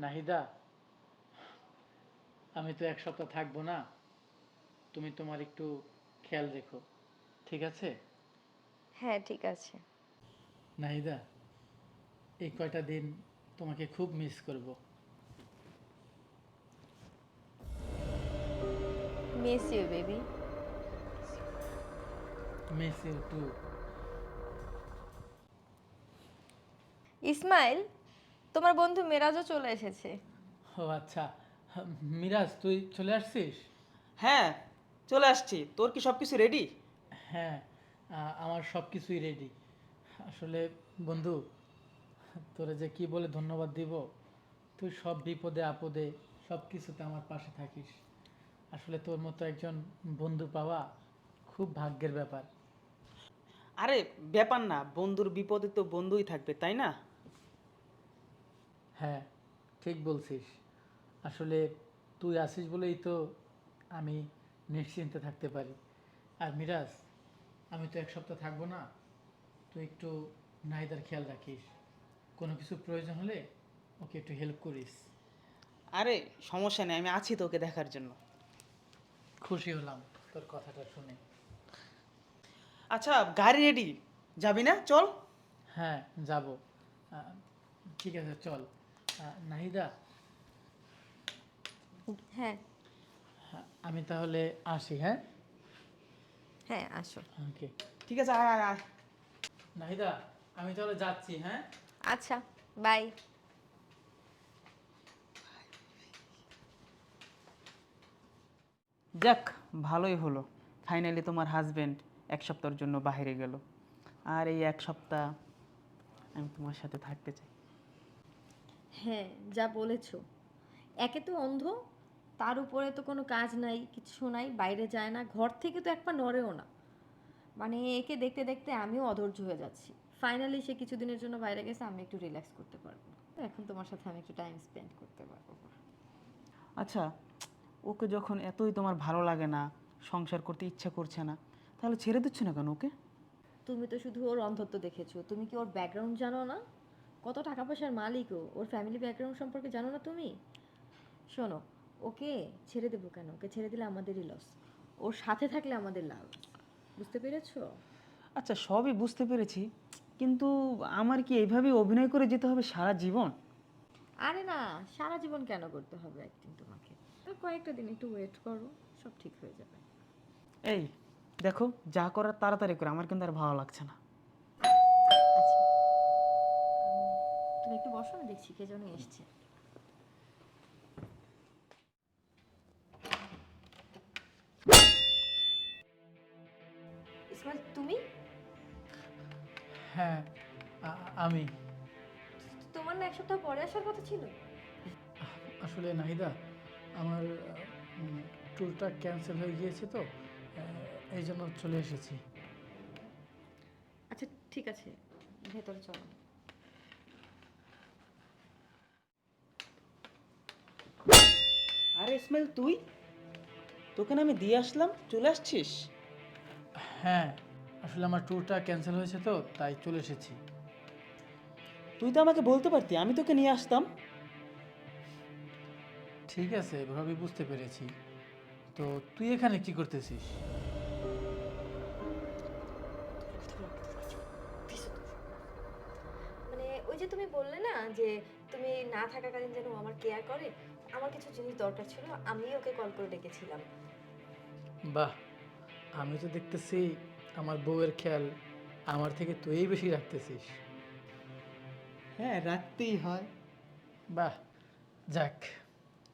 নাহিদা, আমি তো এক সপ্তাহ থাকবো না। তুমি তোমার একটু খেয়াল রেখো, ঠিক আছে? হ্যাঁ, ঠিক আছে। নাহিদা, এই কয়টা দিন তোমাকে খুব মিস করব। Miss you baby. Miss you too. Ismail, তোমার বন্ধু মেরাজও চলে এসেছে। ও আচ্ছা। মিরাজ, তুই চলে আসছিস? হ্যাঁ, চলে আসছি। তোর কি সব কিছু রেডি? হ্যাঁ, আমার সব কিছুই রেডি। আসলে বন্ধু, তোরে যে কি বলে ধন্যবাদ দিব। তুই সব বিপদে আপদে সব কিছুতে আমার পাশে থাকিস। আসলে তোর মতো একজন বন্ধু পাওয়া খুব ভাগ্যের ব্যাপার। আরে ব্যাপার না, বন্ধুর বিপদে তো বন্ধুই থাকবে, তাই না? হ্যাঁ, ঠিক বলছিস। আসলে তুই আসিস বলেই তো আমি নিশ্চিন্তে থাকতে পারি। আর মিরাজ, আমি তো এক সপ্তাহ থাকবো না। তুই একটু নাহিদার খেয়াল রাখিস। কোনো কিছু প্রয়োজন হলে ওকে একটু হেল্প করিস। আরে সমস্যা নেই, আমি আছি তোকে দেখার জন্য। খুশি হলাম তোর কথাটা শুনে। আচ্ছা, গাড়ি রেডি, যাবি না? চল। হ্যাঁ, যাব। ঠিক আছে, চল। নাহিদা, হ্যাঁ। আমি তাহলে আসি, হ্যাঁ? হ্যাঁ, আসো। ওকে, ঠিক আছে, আয় আয় আয়। নাহিদা, আমি তাহলে যাচ্ছি, হ্যাঁ? আচ্ছা, বাই। যাক, ভালোই হলো। ফাইনালি তোমার হাজবেন্ড এক সপ্তাহের জন্য বাইরে গেল। আর এই এক সপ্তাহ আমি তোমার সাথে থাকতে চাই। হ্যাঁ, যা বলেছো। একে তো অন্ধ, তার উপরে তো কোনো কাজ নাই, কিছু নাই, বাইরে যায় না, ঘর থেকে তো এক পা নড়েও না। মানে একে দেখতে দেখতে আমিও অধৈর্য হয়ে যাচ্ছি। ফাইনালি সে কিছুদিনের জন্য বাইরে গেছে, আমি একটু রিল্যাক্স করতে পারবো। তো এখন তোমার সাথে আমি একটু টাইম স্পেন্ড করতে পারবো। আচ্ছা, ওকে যখন এতই তোমার ভালো লাগে না, সংসার করতে ইচ্ছা করছে না, তাহলে ছেড়ে দিচ্ছ না কেন ওকে? তুমি তো শুধু ওর অন্ধত্ব দেখেছো, তুমি কি ওর ব্যাকগ্রাউন্ড জানো না? কত টাকা পয়সার মালিক ও, ওর ফ্যামিলি ব্যাকগ্রাউন্ড সম্পর্কে জানো না তুমি? শোনো, ওকে ছেড়ে দেবো কেন? ওকে ছেড়ে দিলে আমাদেরই লস, ওর সাথে থাকলে আমাদের লাভ। বুঝতে পেরেছো? আচ্ছা, সবই বুঝতে পেরেছি, কিন্তু আমার কি এইভাবেই অভিনয় করে যেতে হবে সারা জীবন? আরে না, সারা জীবন কেন করতে হবে অ্যাক্টিং তোমাকে? আর কয়েকটা দিন একটু ওয়েট করো, সব ঠিক হয়ে যাবে। এই দেখো, যা করার তাড়াতাড়ি করে, আমার কিন্তু আর ভালো লাগছে না। আচ্ছা, তুমি একটু বসো, না দেখছি কে যেন এসছে। ইসমাইল, তুমি? হ্যাঁ, আমি। তোমার না এক সপ্তাহ পরে আসার কথা ছিল। আসলে নাহিদা, আমার ট্যুরটা ক্যান্সেল হয়ে গিয়েছে তো, এই জন্য চলে এসেছি। আচ্ছা, ঠিক আছে, ভেতরে চলো। আরে ইসমাইল, তুই? তোকে না আমি দিয়ে আসলাম, চলে আসছিস? হ্যাঁ, আসলে আমার ট্যুরটা ক্যান্সেল হয়েছে তো তাই চলে এসেছি। তুই তো আমাকে বলতে পারতি, আমি তোকে নিয়ে আসতাম। ঠিক আছে, এভাবেই বুঝতে পেরেছি। তো তুই এখানে কি করতেছিস? মানে ওই যে তুমি বললে না যে তুমি না থাকাকালীন যেন ও আমার কেয়ার করে, আমার কিছু জিনিস দরকার ছিল, আমি ওকে কল করে ডেকেছিলাম। বাহ, আমি তো দেখতেছি আমার বউয়ের খেয়াল আমার থেকে তুই বেশি রাখতেছিস। হ্যাঁ, রাখতেই হয়। বাহ, যাক,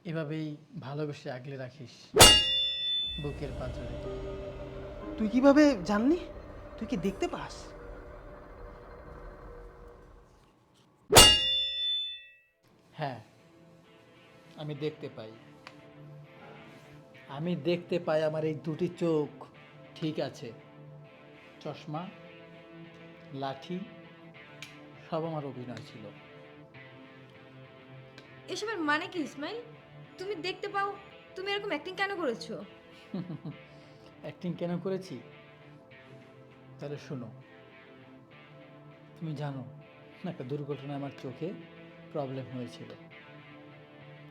এভাবেই ভালোবেসে আগলে রাখিস বুকের পাঁজরে। তুই কিভাবে জানলি? তুই কি দেখতে পাস? হ্যাঁ, আমি দেখতে পাই। আমি দেখতে পাই, আমার এই দুটি চোখ ঠিক আছে। চশমা, লাঠি, সব আমার অভিনয় ছিল। এসবের মানে কি ইসমাইল? তুমি দেখতে পাও, তুমি এরকম অ্যাক্টিং কেন করেছো? অ্যাক্টিং কেন করেছি? তাহলে শোনো। তুমি জানো, একটা দুর্ঘটনায় আমার চোখে প্রবলেম হয়েছিল।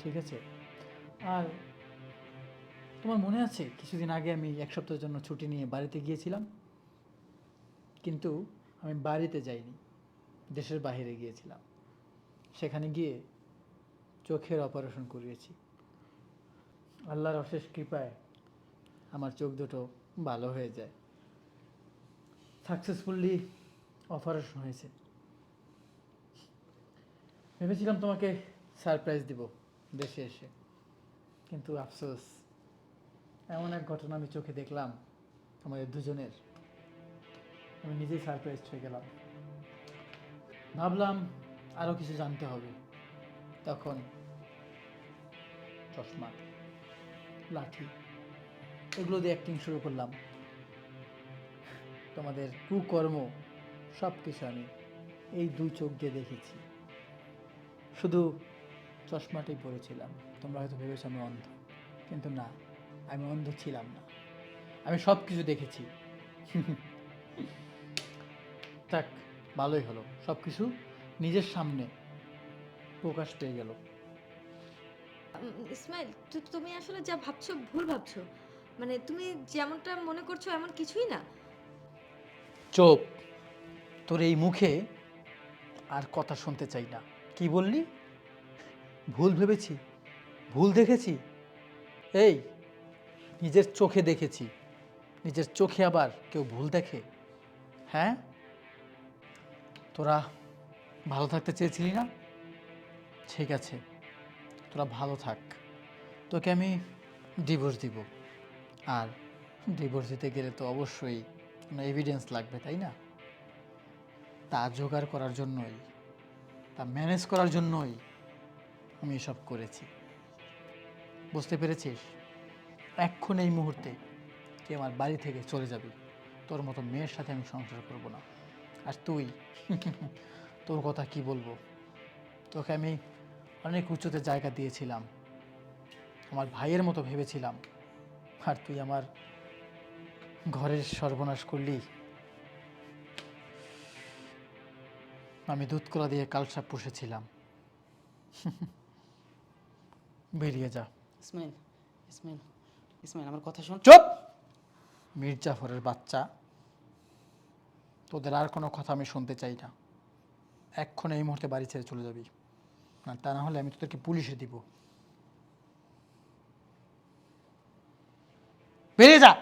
ঠিক আছে? আর তোমার মনে আছে কিছুদিন আগে আমি এক সপ্তাহের জন্য ছুটি নিয়ে বাড়িতে গিয়েছিলাম, কিন্তু আমি বাড়িতে যাইনি, দেশের বাইরে গিয়েছিলাম। সেখানে গিয়ে চোখের অপারেশন করিয়েছি। আল্লাহর অশেষ কৃপায় আমার চোখ দুটো ভালো হয়ে যায়। সাকসেসফুলি অপারেশন হয়েছে। ভেবেছিলাম তোমাকে সারপ্রাইজ দিব দেশে এসে, কিন্তু আফসোস, এমন এক ঘটনা আমি চোখে দেখলাম আমাদের দুজনের, আমি নিজেই সারপ্রাইজ হয়ে গেলাম। ভাবলাম আরও কিছু জানতে হবে, তখন চশমা, লাঠি, এগুলো দিয়ে অ্যাক্টিং শুরু করলাম। তোমাদের কুকর্ম সব কিছু আমি এই দুই চোখ দিয়ে দেখেছি। শুধু চশমাটাই পরেছিলাম। তোমরা হয়তো ভেবেছো আমি অন্ধ, কিন্তু না, আমি অন্ধ ছিলাম না, আমি সব কিছু দেখেছি। থাক, ভালোই হলো, সব কিছু নিজের সামনে প্রকাশ পেয়ে গেল। ইসমাইল, তুমি আসলে যা ভাবছো ভুল ভাবছো। মানে তুমি যেমনটা মনে করছো এমন কিছুই না। চোপ, তোর এই মুখে আর কথা শুনতে চাই না। কি বললি? ভুল ভেবেছি, ভুল দেখেছি? এই, নিজের চোখে দেখেছি, নিজের চোখে আবার কেউ ভুল দেখে? হ্যাঁ, তোরা ভালো থাকতে চেয়েছিলি না? ঠিক আছে, তোরা ভালো থাক, তোকে আমি ডিভোর্স দিব। আর ডিভোর্স দিতে গেলে তো অবশ্যই কোনো এভিডেন্স লাগবে, তাই না? তা জোগাড় করার জন্যই, তা ম্যানেজ করার জন্যই আমি এসব করেছি। বুঝতে পেরেছিস? এক্ষণ এই মুহূর্তে তুই আমার বাড়ি থেকে চলে যাবি। তোর মতো মেয়ের সাথে আমি সংসার করব না। আর তুই, তোর কথা কি বলবো, তোকে আমি অনেক উঁচুতে জায়গা দিয়েছিলাম, আমার ভাইয়ের মতো ভেবেছিলাম, আর তুই আমার ঘরের সর্বনাশ করলি। আমি দুধ কলা দিয়ে কালসাপ পুষেছিলাম। বেরিয়ে যা। ইসমাইল, ইসমাইল, ইসমাইল, আমার কথা শোন। চুপ! মির্জাফরের বাচ্চা, তোদের আর কোনো কথা আমি শুনতে চাই না। এক্ষণ এই মুহূর্তে বাড়ি ছেড়ে চলে যাবি, আর তা না হলে আমি তোদেরকে পুলিশে দিব। বেরিয়ে যা।